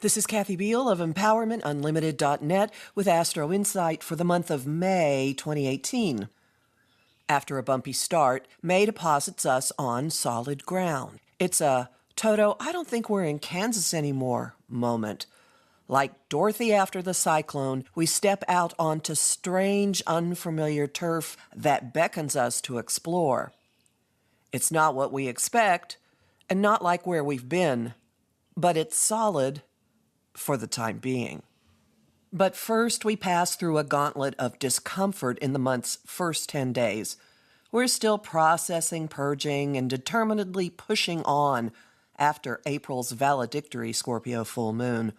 This is Kathy Biehl of Empowermentunlimited.net with Astro-Insight for the month of May 2018. After a bumpy start, May deposits us on solid ground. It's a Toto, I don't think we're in Kansas anymore moment. Like Dorothy after the cyclone, we step out onto strange, unfamiliar turf that beckons us to explore. It's not what we expect, and not like where we've been, but it's solid for the time being. But first, we pass through a gauntlet of discomfort in the month's first 10 days. We're still processing, purging, and determinedly pushing on after April's valedictory Scorpio full moon.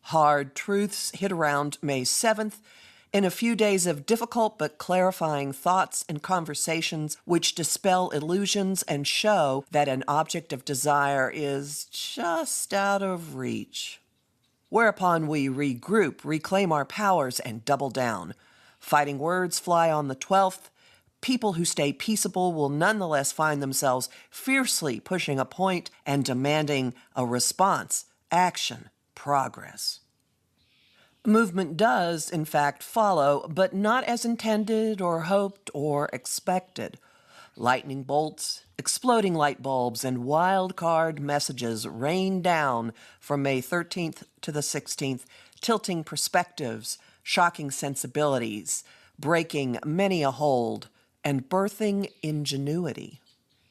Hard truths hit around May 7th in a few days of difficult but clarifying thoughts and conversations which dispel illusions and show that an object of desire is just out of reach. Whereupon we regroup, reclaim our powers, and double down. Fighting words fly on the 12th. People who stay peaceable will nonetheless find themselves fiercely pushing a point and demanding a response, action, progress. Movement does, in fact, follow, but not as intended or hoped or expected. Lightning bolts, exploding light bulbs, and wild card messages rain down from May 13th to the 16th, tilting perspectives, shocking sensibilities, breaking many a hold, and birthing ingenuity.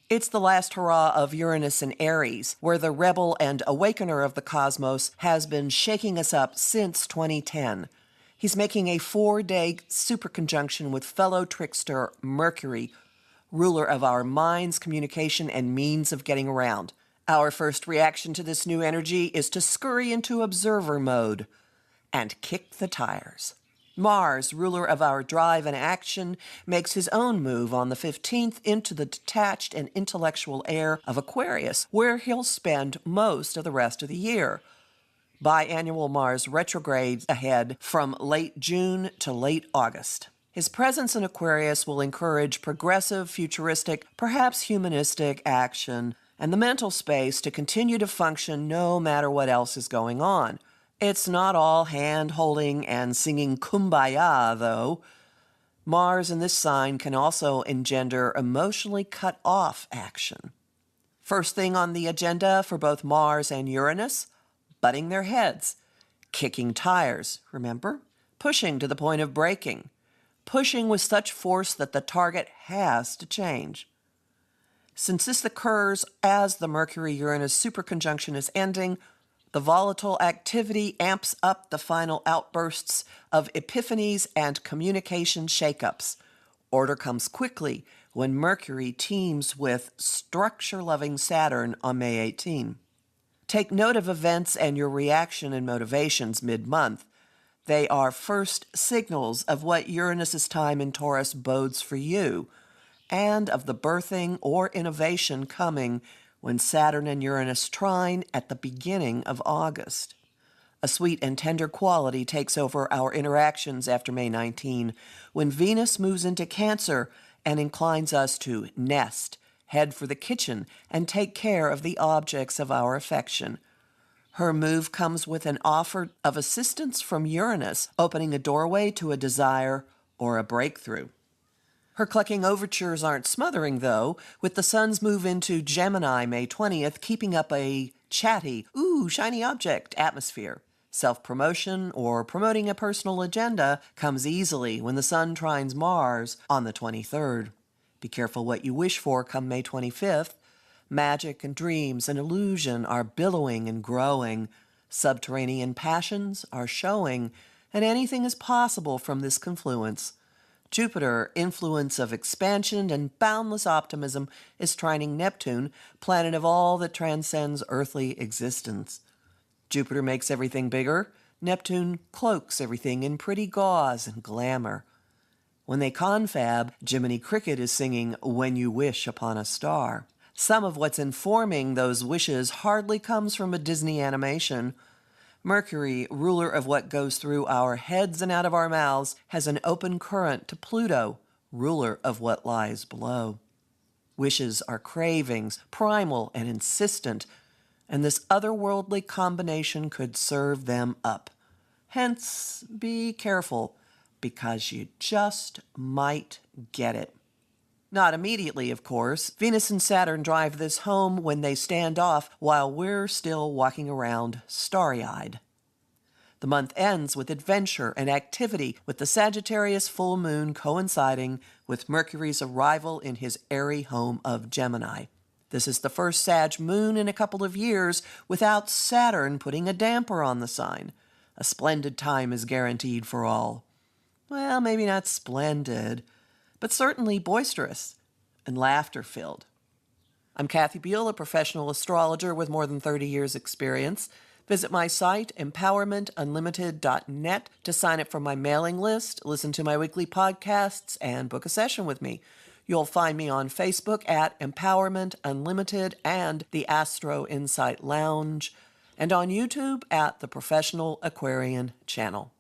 It's the last hurrah of Uranus and Aries, where the rebel and awakener of the cosmos has been shaking us up since 2010. He's making a 4-day superconjunction with fellow trickster Mercury, ruler of our minds, communication, and means of getting around. Our first reaction to this new energy is to scurry into observer mode and kick the tires. Mars, ruler of our drive and action, makes his own move on the 15th into the detached and intellectual air of Aquarius, where he'll spend most of the rest of the year. Biannual Mars retrogrades ahead from late June to late August. His presence in Aquarius will encourage progressive, futuristic, perhaps humanistic action and the mental space to continue to function no matter what else is going on. It's not all hand-holding and singing kumbaya, though. Mars in this sign can also engender emotionally cut-off action. First thing on the agenda for both Mars and Uranus, butting their heads, kicking tires, remember? Pushing to the point of breaking. Pushing with such force that the target has to change. Since this occurs as the Mercury-Uranus superconjunction is ending, the volatile activity amps up the final outbursts of epiphanies and communication shakeups. Order comes quickly when Mercury teams with structure-loving Saturn on May 18. Take note of events and your reaction and motivations mid-month. They are first signals of what Uranus's time in Taurus bodes for you, and of the birthing or innovation coming when Saturn and Uranus trine at the beginning of August. A sweet and tender quality takes over our interactions after May 19, when Venus moves into Cancer and inclines us to nest, head for the kitchen, and take care of the objects of our affection. Her move comes with an offer of assistance from Uranus, opening a doorway to a desire or a breakthrough. Her clucking overtures aren't smothering, though, with the Sun's move into Gemini May 20th keeping up a chatty, ooh, shiny object atmosphere. Self-promotion or promoting a personal agenda comes easily when the Sun trines Mars on the 23rd. Be careful what you wish for come May 25th. Magic and dreams and illusion are billowing and growing. Subterranean passions are showing, and anything is possible from this confluence. Jupiter, influence of expansion and boundless optimism, is trining Neptune, planet of all that transcends earthly existence. Jupiter makes everything bigger. Neptune cloaks everything in pretty gauze and glamour. When they confab, Jiminy Cricket is singing When You Wish Upon a Star. Some of what's informing those wishes hardly comes from a Disney animation. Mercury, ruler of what goes through our heads and out of our mouths, has an open current to Pluto, ruler of what lies below. Wishes are cravings, primal and insistent, and this otherworldly combination could serve them up. Hence, be careful, because you just might get it. Not immediately, of course. Venus and Saturn drive this home when they stand off while we're still walking around starry-eyed. The month ends with adventure and activity, with the Sagittarius full moon coinciding with Mercury's arrival in his airy home of Gemini. This is the first Sag moon in a couple of years without Saturn putting a damper on the sign. A splendid time is guaranteed for all. Well, maybe not splendid, but certainly boisterous and laughter-filled. I'm Kathy Biehl, a professional astrologer with more than 30 years' experience. Visit my site, Empowermentunlimited.net, to sign up for my mailing list, listen to my weekly podcasts, and book a session with me. You'll find me on Facebook at Empowerment Unlimited and the Astro-Insight Lounge, and on YouTube at the Professional Aquarian Channel.